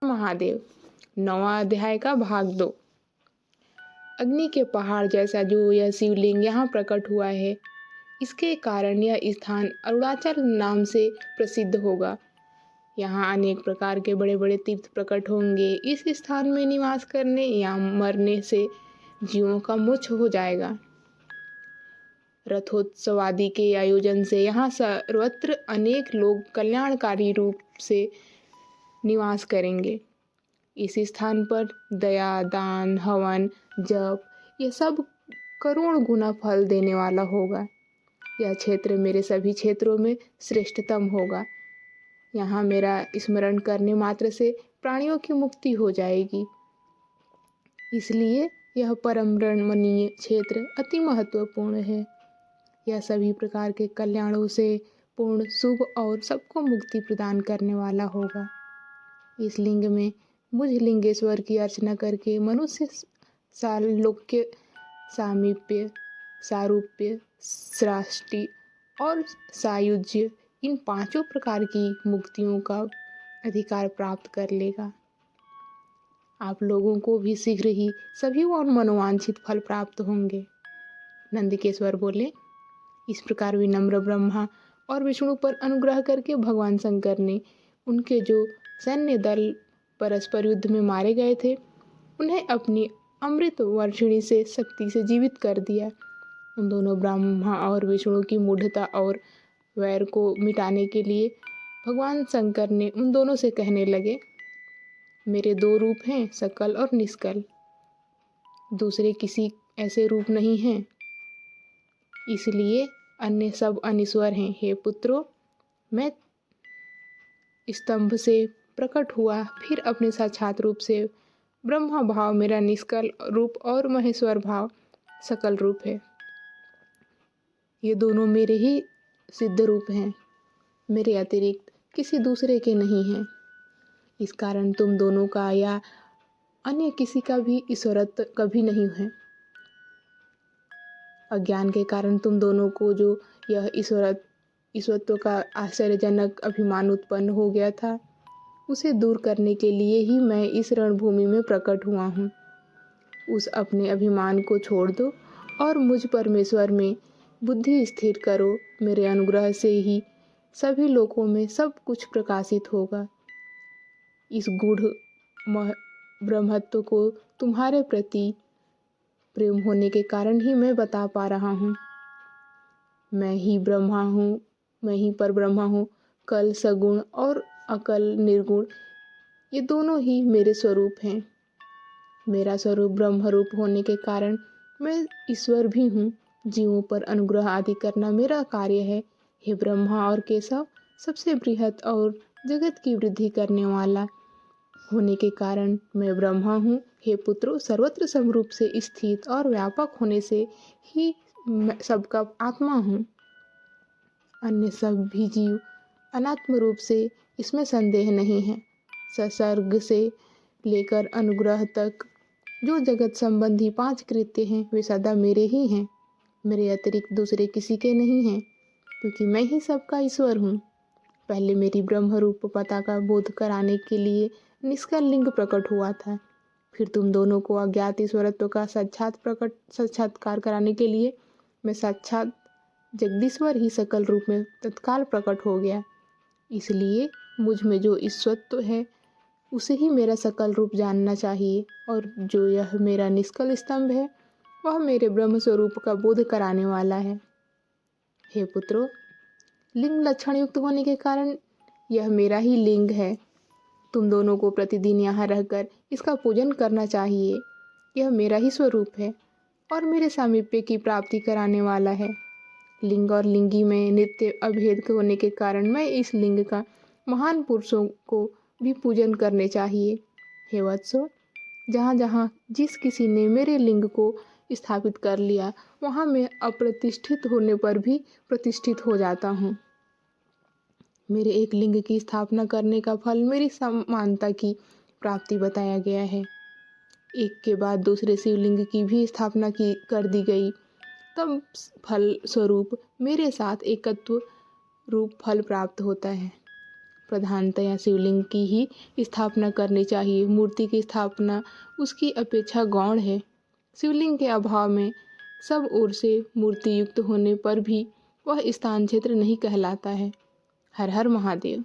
महादेव। 9वां अध्याय का भाग 2। अग्नि के पहाड़ जैसा जो यह शिवलिंग यहाँ प्रकट हुआ है, इसके कारण यह स्थान अरुणाचल नाम से प्रसिद्ध होगा। यहाँ अनेक प्रकार के बड़े बड़े तीर्थ प्रकट होंगे। इस स्थान में निवास करने या मरने से जीवों का मोक्ष हो जाएगा। रथोत्सव आदि के आयोजन से यहाँ सर्वत्र अनेक लोग कल्याणकारी रूप से निवास करेंगे। इस स्थान पर दया, दान, हवन, जप ये सब करोड़ गुना फल देने वाला होगा। यह क्षेत्र मेरे सभी क्षेत्रों में श्रेष्ठतम होगा। यहाँ मेरा स्मरण करने मात्र से प्राणियों की मुक्ति हो जाएगी। इसलिए यह परम रमणीय क्षेत्र अति महत्वपूर्ण है। यह सभी प्रकार के कल्याणों से पूर्ण, शुभ और सबको मुक्ति प्रदान करने वाला होगा। इस लिंग में मुझ लिंगेश्वर की अर्चना करके मनुष्य सालोक्य, सामीप्य, सारूप्य, सृष्टि और सायुज्य इन 5 प्रकार की मुक्तियों का अधिकार प्राप्त कर लेगा। आप लोगों को भी शीघ्र ही सभी और मनोवांछित फल प्राप्त होंगे। नंदिकेश्वर बोले। इस प्रकार विनम्र ब्रह्मा और विष्णु पर अनुग्रह करके भगवान शंकर ने उनके जो सैन्य दल परस्पर युद्ध में मारे गए थे, उन्हें अपनी अमृत वर्षिणी से शक्ति से जीवित कर दिया। उन दोनों ब्रह्मा और विष्णु की मूढ़ता और वैर को मिटाने के लिए भगवान शंकर ने उन दोनों से कहने लगे, मेरे 2 रूप हैं, सकल और निष्कल। दूसरे किसी ऐसे रूप नहीं हैं, इसलिए अन्य सब अनिश्वर हैं। हे पुत्रों, मैं स्तंभ से प्रकट हुआ, फिर अपने साक्षात रूप से ब्रह्मा भाव मेरा निष्कल रूप और महेश्वर भाव सकल रूप है। ये दोनों मेरे ही सिद्ध रूप हैं, मेरे अतिरिक्त किसी दूसरे के नहीं हैं। इस कारण तुम दोनों का या अन्य किसी का भी ईश्वरत्व कभी नहीं है। अज्ञान के कारण तुम दोनों को जो यह ईश्वरत्व का आश्चर्यजनक अभिमान उत्पन्न हो गया था, उसे दूर करने के लिए ही मैं इस रणभूमि में प्रकट हुआ हूँ। उस अपने अभिमान को छोड़ दो और मुझ परमेश्वर में बुद्धि स्थिर करो। मेरे अनुग्रह से ही सभी लोकों में सब कुछ प्रकाशित होगा। इस गूढ़ ब्रह्मत्व को तुम्हारे प्रति प्रेम होने के कारण ही मैं बता पा रहा हूँ। मैं ही ब्रह्मा हूँ, मैं ही पर ब्रह्मा हूँ। कल सगुण और अकल निर्गुण ये दोनों ही मेरे स्वरूप हैं। मेरा स्वरूप ब्रह्म रूप होने के कारण मैं ईश्वर भी हूँ। जीवों पर अनुग्रह आदि करना मेरा कार्य है। हे ब्रह्मा और केशव, सबसे बृहत और जगत की वृद्धि करने वाला होने के कारण मैं ब्रह्मा हूँ। हे पुत्रों, सर्वत्र समरूप से स्थित और व्यापक होने से ही मैं सबका आत्मा हूँ। अन्य सब भी जीव अनात्म रूप से, इसमें संदेह नहीं है। सत्सर्ग से लेकर अनुग्रह तक जो जगत संबंधी 5 कृत्य हैं, वे सदा मेरे ही हैं। मेरे अतिरिक्त दूसरे किसी के नहीं हैं, क्योंकि मैं ही सबका ईश्वर हूँ। पहले मेरी ब्रह्म रूपता का बोध कराने के लिए निष्कल लिंग प्रकट हुआ था। फिर तुम दोनों को अज्ञात ईश्वरत्व का साक्षात्कार कराने के लिए मैं साक्षात जगदीश्वर ही सकल रूप में तत्काल प्रकट हो गया। इसलिए मुझ में जो ईश्वरत्व है, उसे ही मेरा सकल रूप जानना चाहिए, और जो यह मेरा निष्कल स्तंभ है, वह मेरे ब्रह्म स्वरूप का बोध कराने वाला है। हे पुत्रों, लिंग लक्षण युक्त होने के कारण यह मेरा ही लिंग है। तुम दोनों को प्रतिदिन यहाँ रहकर इसका पूजन करना चाहिए। यह मेरा ही स्वरूप है और मेरे सामीप्य की प्राप्ति कराने वाला है। लिंग और लिंगी में नित्य अभेद होने के कारण मैं इस लिंग का महान पुरुषों को भी पूजन करने चाहिए। हे वत्सो, जहाँ जहाँ जिस किसी ने मेरे लिंग को स्थापित कर लिया, वहाँ मैं अप्रतिष्ठित होने पर भी प्रतिष्ठित हो जाता हूँ। मेरे एक लिंग की स्थापना करने का फल मेरी समानता की प्राप्ति बताया गया है। एक के बाद दूसरे शिवलिंग की भी स्थापना कर दी गई, तब फल स्वरूप मेरे साथ एकत्व रूप फल प्राप्त होता है। प्रधानतया शिवलिंग की ही स्थापना करनी चाहिए। मूर्ति की स्थापना उसकी अपेक्षा गौण है। शिवलिंग के अभाव में सब ओर से मूर्ति युक्त होने पर भी वह स्थान क्षेत्र नहीं कहलाता है। हर हर महादेव।